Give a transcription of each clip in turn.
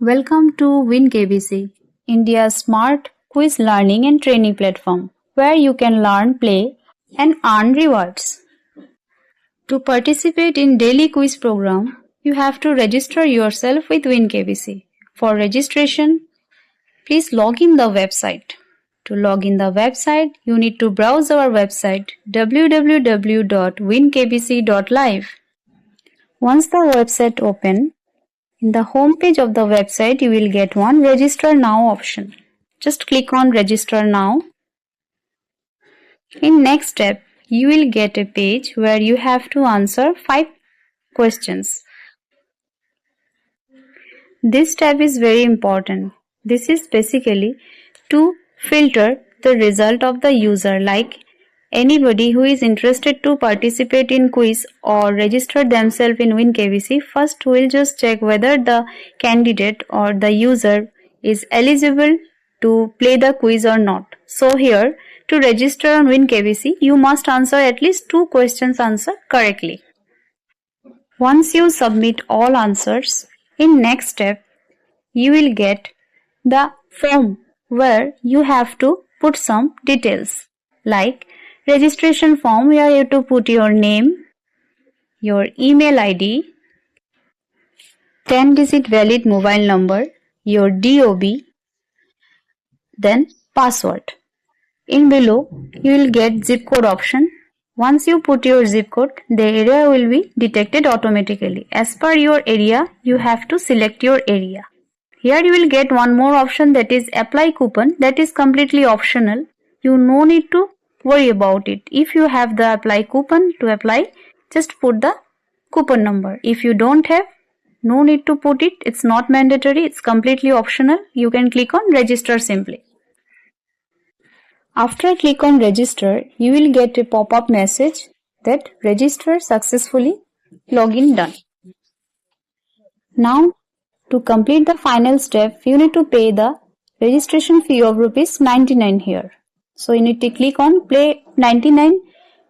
Welcome to WinKBC, India's smart quiz learning and training platform, where you can learn, play, and earn rewards. To participate in daily quiz program, you have to register yourself with WinKBC. For registration, please log in the website. To log in the website, you need to browse our website www.winkbc.live. Once the website opens, in the home page of the website, you will get one Register Now option. Just click on Register Now. In next step, you will get a page where you have to answer 5 questions. This step is very important. This is basically to filter the result of the user, like anybody who is interested to participate in quiz or register themselves in WinKBC, first we'll just check whether the candidate or the user is eligible to play the quiz or not. So here, to register on WinKBC, you must answer at least 2 questions correctly. Once you submit all answers, in next step, you will get the form where you have to put some details like registration form where you have to put your name, your email ID, 10-digit valid mobile number, your DOB, then password. In below, you will get zip code option. Once you put your zip code, the area will be detected automatically. As per your area, you have to select your area. Here you will get one more option, that is apply coupon. That is completely optional. You no need to worry about it. If you have the apply coupon to apply, just put the coupon number. If you don't have, no need to put it. It's not mandatory. It's completely optional. You can click on register simply. After click on register, you will get a pop-up message that register successfully, login done. Now, to complete the final step, you need to pay the registration fee of ₹99 here. So you need to click on pay 99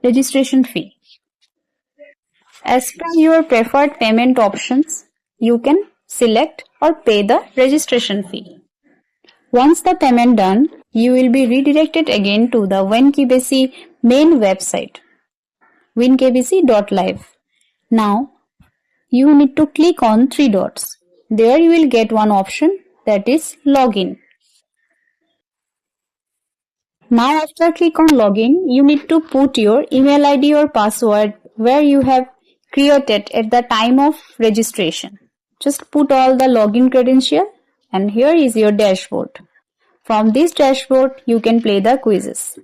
registration fee. As per your preferred payment options, you can select or pay the registration fee. Once the payment done, you will be redirected again to the WinKBC main website, winkbc.live. Now, you need to click on 3 dots. There you will get one option, that is login. Now after click on login, you need to put your email ID or password where you have created at the time of registration. Just put all the login credential and here is your dashboard. From this dashboard, you can play the quizzes.